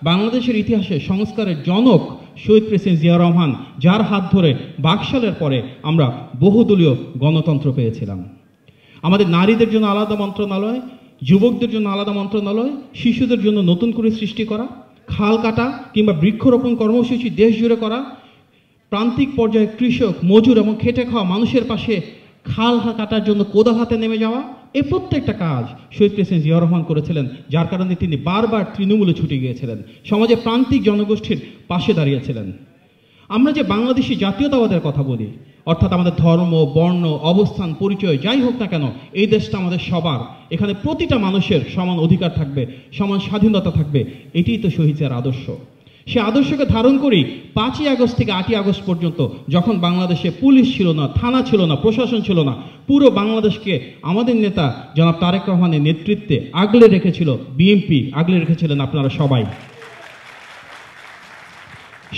বাংলাদেশের ইতিহাসে সংস্কারের জনক শহীদ প্রেসিডেন্ট জিয়া রহমান, যার হাত ধরে বাকশালের পরে আমরা বহুদলীয় গণতন্ত্র পেয়েছিলাম। আমাদের নারীদের জন্য আলাদা মন্ত্রণালয়, যুবকদের জন্য আলাদা মন্ত্রণালয়, শিশুদের জন্য নতুন করে সৃষ্টি করা, খাল কাটা কিংবা বৃক্ষরোপণ কর্মসূচি দেশ জুড়ে করা, প্রান্তিক পর্যায়ে কৃষক, মজুর এবং খেটে খাওয়া মানুষের পাশে খাল কাটার জন্য কোদাল হাতে নেমে যাওয়া, এই প্রত্যেকটা কাজ শহীদ প্রেসিডেন্ট জিয়া রহমান করেছিলেন, যার কারণে তিনি বারবার তৃণমূলে ছুটে গিয়েছিলেন, সমাজে প্রান্তিক জনগোষ্ঠীর পাশে দাঁড়িয়েছিলেন। আমরা যে বাংলাদেশি জাতীয়তাবাদের কথা বলি, অর্থাৎ আমাদের ধর্ম, বর্ণ, অবস্থান, পরিচয় যাই হোক না কেন, এই দেশটা আমাদের সবার, এখানে প্রতিটা মানুষের সমান অধিকার থাকবে, সমান স্বাধীনতা থাকবে, এটিই তো শহীদ জিয়ার আদর্শ। সে আদর্শকে ধারণ করি 5ই আগস্ট থেকে 8ই আগস্ট পর্যন্ত, যখন বাংলাদেশে পুলিশ ছিল না, থানা ছিল না, প্রশাসন ছিল না, পুরো বাংলাদেশকে আমাদের নেতা জনাব তারেক রহমানের নেতৃত্বে আগলে রেখেছিল বিএনপি, আগলে রেখেছিলেন আপনারা সবাই।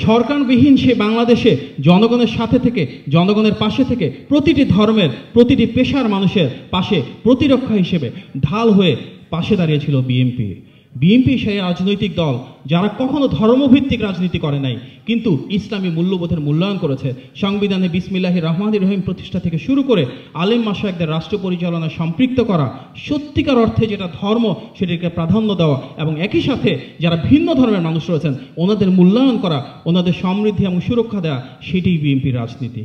সরকারবিহীন সে বাংলাদেশে জনগণের সাথে থেকে, জনগণের পাশে থেকে, প্রতিটি ধর্মের, প্রতিটি পেশার মানুষের পাশে প্রতিরক্ষা হিসেবে ঢাল হয়ে পাশে দাঁড়িয়েছিল বিএনপি। বিএনপি সেই রাজনৈতিক দল যারা কখনো ধর্মভিত্তিক রাজনীতি করে নাই, কিন্তু ইসলামী মূল্যবোধের মূল্যায়ন করেছে। সংবিধানে বিসমিল্লাহির রহমানির রহিম প্রতিষ্ঠা থেকে শুরু করে আলেম মাশায়েখদের রাষ্ট্র পরিচালনায় সম্পৃক্ত করা, সত্যিকার অর্থে যেটা ধর্ম সেটিকে প্রাধান্য দেওয়া, এবং একই সাথে যারা ভিন্ন ধর্মের মানুষ রয়েছেন ওনাদের মূল্যায়ন করা, ওনাদের সমৃদ্ধি এবং সুরক্ষা দেওয়া, সেটিই বিএনপির রাজনীতি।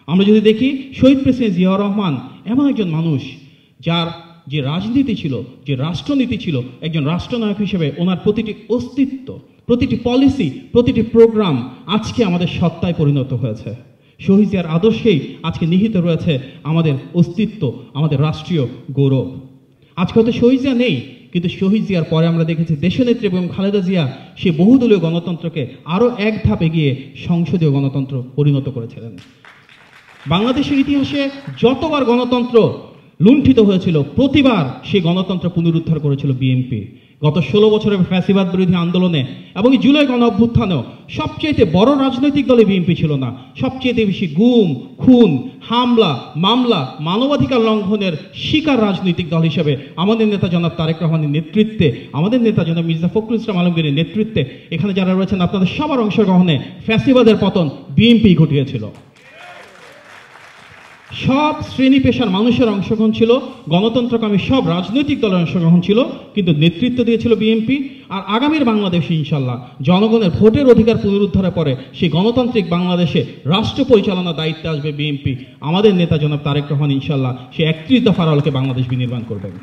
আমরা যদি দেখি শহীদ প্রেসিডেন্ট জিয়া রহমান এমন একজন মানুষ যার যে রাজনীতি ছিল, যে রাষ্ট্রনীতি ছিল, একজন রাষ্ট্রনায়ক হিসেবে ওনার প্রতিটি অস্তিত্ব, প্রতিটি পলিসি, প্রতিটি প্রোগ্রাম আজকে আমাদের সত্তায় পরিণত হয়েছে। শহীদ জিয়ার আদর্শেই আজকে নিহিত রয়েছে আমাদের অস্তিত্ব, আমাদের রাষ্ট্রীয় গৌরব। আজকে হয়তো শহীদ জিয়া নেই, কিন্তু শহীদ জিয়ার পরে আমরা দেখেছি দেশনেত্রী এবং খালেদা জিয়া সে বহুদলীয় গণতন্ত্রকে আরও এক ধাপ এগিয়ে সংসদীয় গণতন্ত্র পরিণত করেছিলেন। বাংলাদেশের ইতিহাসে যতবার গণতন্ত্র লুণ্ঠিত হয়েছিল, প্রতিবার সেই গণতন্ত্র পুনরুদ্ধার করেছিল বিএনপি। গত 16 বছরের ফ্যাসিবাদ বিরোধী আন্দোলনে এবং জুলাই গণ অভ্যুত্থানেও সবচেয়ে বড় রাজনৈতিক দলে বিএনপি ছিল না। সবচেয়ে বেশি গুম, খুন, হামলা, মামলা, মানবাধিকার লঙ্ঘনের শিকার রাজনৈতিক দল হিসেবে আমাদের নেতা জনাব তারেক রহমানের নেতৃত্বে, আমাদের নেতা জনাব মির্জা ফখরুল ইসলাম আলমগীরের নেতৃত্বে এখানে যারা রয়েছেন আপনাদের সবার অংশগ্রহণে ফ্যাসিবাদের পতন বিএনপি ঘটিয়েছিল। সব শ্রেণী পেশার মানুষের অংশগ্রহণ ছিল, গণতন্ত্রকামী সব রাজনৈতিক দলের অংশগ্রহণ ছিল, কিন্তু নেতৃত্ব দিয়েছিল বিএনপি। আর আগামীর বাংলাদেশে ইনশাল্লাহ জনগণের ভোটের অধিকার পুনরুদ্ধারের পরে সেই গণতান্ত্রিক বাংলাদেশে রাষ্ট্র পরিচালনার দায়িত্বে আসবে বিএনপি। আমাদের নেতা জনাব তারেক রহমান ইনশাল্লাহ সে 31 দফার আলোকে বাংলাদেশ বিনির্মাণ করবেন।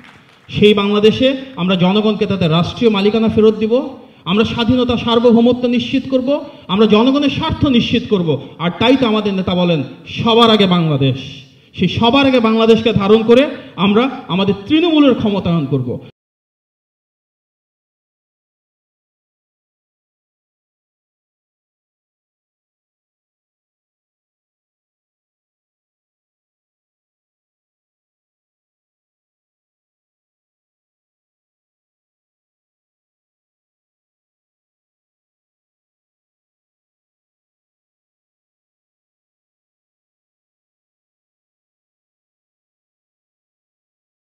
সেই বাংলাদেশে আমরা জনগণকে তাদের রাষ্ট্রীয় মালিকানা ফেরত দিব, আমরা স্বাধীনতা, সার্বভৌমত্ব নিশ্চিত করব, আমরা জনগণের স্বার্থ নিশ্চিত করব। আর তাই তো আমাদের নেতা বলেন সবার আগে বাংলাদেশ। সেই সবার আগে বাংলাদেশকে ধারণ করে আমরা আমাদের তৃণমূলের ক্ষমতায়ন করব।